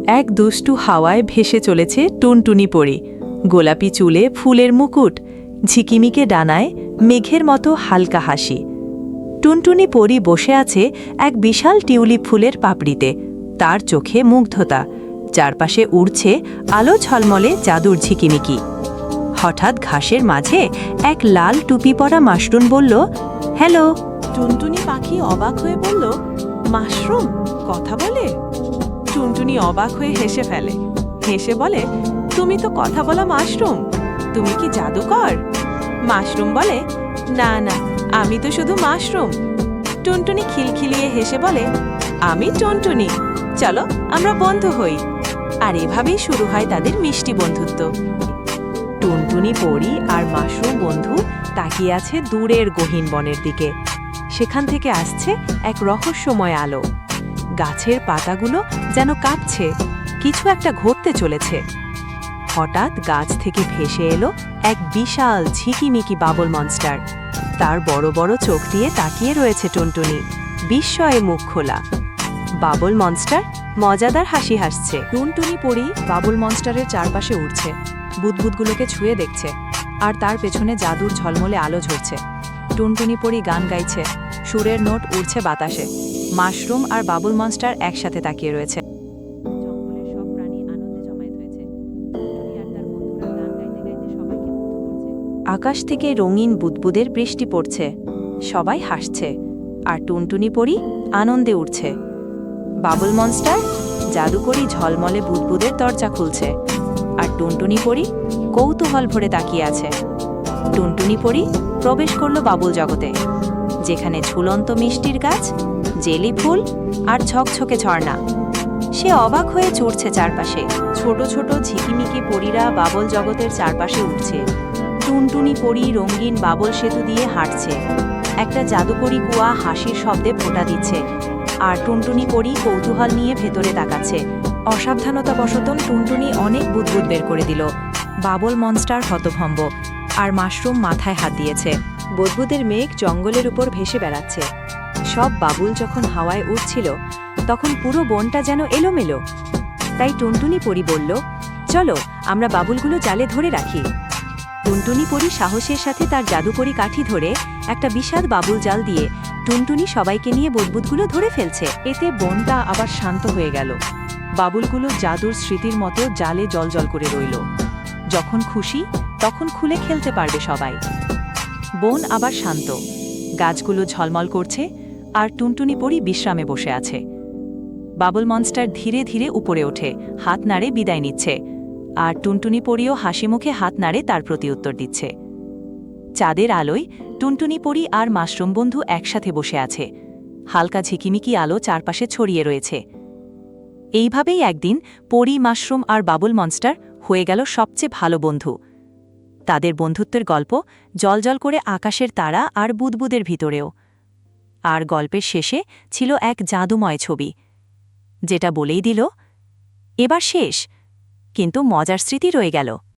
এক দুষ্টু হাওয়ায় ভেসে চলেছে টুনটুনি পরী। গোলাপি চুলে ফুলের মুকুট, ঝিকিমিকে ডানায় মেঘের মতো হালকা হাসি। টুনটুনি পরী বসে আছে এক বিশাল টিউলিপ ফুলের পাপড়িতে, তার চোখে মুগ্ধতা, চারপাশে উড়ছে আলো ঝলমলে জাদুর ঝিকিমিকি। হঠাৎ ঘাসের মাঝে এক লাল টুপি পরা মাশরুম বলল, হ্যালো। টুনটুনি পাখি অবাক হয়ে বলল, মাশরুম কথা বলে? টুনটুনি অবাক হয়ে হেসে ফেলে, হেসে বলে, তুমি তো কথা বলা মাশরুম, তুমি কি জাদুকর? মাশরুম বলে, না না, আমি তো শুধু মাশরুম। টুনটুনি খিলখিলিয়ে হেসে বলে, আমি টুনটুনি, চলো আমরা বন্ধু হই। আর এভাবেই শুরু হয় তাদের মিষ্টি বন্ধুত্ব। টুনটুনি পরী আর মাশরুম বন্ধু তাকিয়ে আছে দূরের গহীন বনের দিকে। সেখান থেকে আসছে এক রহস্যময় আলো। গাছের পাতাগুলো যেন কাঁপছে, কিছু একটা ঘটতে চলেছে। হঠাৎ গাছ থেকে ভেসে এলো এক বিশাল ঝিকিমিকি বাবল মনস্টার। তার বড় বড় চোখ দিয়ে তাকিয়ে রয়েছে টুনটুনি, বিস্ময়ে মুখ খোলা। বাবল মনস্টার মজাদার হাসি হাসছে। টুনটুনি পরী বাবল মনস্টারের চারপাশে উড়ছে, বুদবুদগুলোকে ছুঁয়ে দেখছে, আর তার পেছনে জাদুর ঝলমলে আলো ঝরছে। টুনটুনি পরী গান গাইছে, সুরের নোট উড়ছে বাতাসে। মাশরুম আর বাবল মনস্টার একসাথে তাকিয়ে রয়েছে। জঙ্গলের সব প্রাণী আনন্দে জমায়েত হয়েছে। টুনটুনি আর তার বন্ধুরা গান গাইতে গাইতে সবাইকে মুগ্ধ করছে। আকাশ থেকে রঙিন বুদবুদের বৃষ্টি পড়ছে, সবাই হাসছে, আর টুনটুনি পরী আনন্দে উঠছে। বাবল মনস্টার জাদুকরি ঝলমলে বুদবুদের দরজা খুলছে, আর টুনটুনি পরী কৌতূহল ভরে তাকিয়ে আছে। টুনটুনি পরী প্রবেশ করল বাবুল জগতে, যেখানে ঝুলন্ত মিষ্টির গাছ, জেলি ফুল আর ঝকঝকে ঝর্ণা। সে অবাক হয়ে চড়ছে চারপাশে। ছোট ছোট ঝিকিমিকি পরীরা বাবল জগতের চারপাশে উঠছে। টুনটুনি পরী রঙিন বাবল সেতু দিয়ে হাঁটছে। একটা জাদুকরি কুয়া হাসির শব্দে ফোঁটা দিচ্ছে, আর টুনটুনি পরী কৌতূহল নিয়ে ভেতরে তাকাচ্ছে। অসাবধানতাবশত টুনটুনি অনেক বুদবুদ বের করে দিল। বাবল মনস্টার হতভম্ব, আর মাশরুম মাথায় হাত দিয়েছে। বুদবুদের মেঘ জঙ্গলের উপর ভেসে বেড়াচ্ছে। সব বাবুল যখন হাওয়ায় উঠছিল, তখন পুরো বনটা যেন এলোমেলো। তাই টুনটুনি পরী বলল, চলো আমরা বাবুলগুলো জালে ধরে রাখি। টুনটুনি পরী সাহসের সাথে তার জাদুকরি কাঠি ধরে একটা বিশাল বাবুল জাল দিয়ে টুনটুনি সবাইকে নিয়ে বুদবুদগুলো ধরে ফেলছে। এতে বনটা আবার শান্ত হয়ে গেল। বাবুলগুলো জাদুর স্মৃতির মতো জালে জলজল করে রইল। যখন খুশি তখন খুলে খেলতে পারবে সবাই। বন আবার শান্ত, গাছগুলো ঝলমল করছে, আর টুনটুনি পরী বিশ্রামে বসে আছে। বাবল মনস্টার ধীরে ধীরে উপরে ওঠে, হাত নাড়ে বিদায় নিচ্ছে, আর টুনটুনি পরীও হাসি মুখে হাত নাড়ে তার প্রতি উত্তর দিচ্ছে। চাঁদের আলোয় টুনটুনি পরী আর মাশরুম বন্ধু একসাথে বসে আছে। হালকা ঝিকিমিকি আলো চারপাশে ছড়িয়ে রয়েছে। এইভাবেই একদিন পরী, মাশরুম আর বাবল মনস্টার হয়ে গেল সবচেয়ে ভালো বন্ধু। তাদের বন্ধুত্বের গল্প জলজল করে আকাশের তারা আর বুদবুদের ভিতরেও। আর গল্পের শেষে ছিল এক জাদুময় ছবি, যেটা বলেই দিল, এবার শেষ, কিন্তু মজার স্মৃতি রয়ে গেল।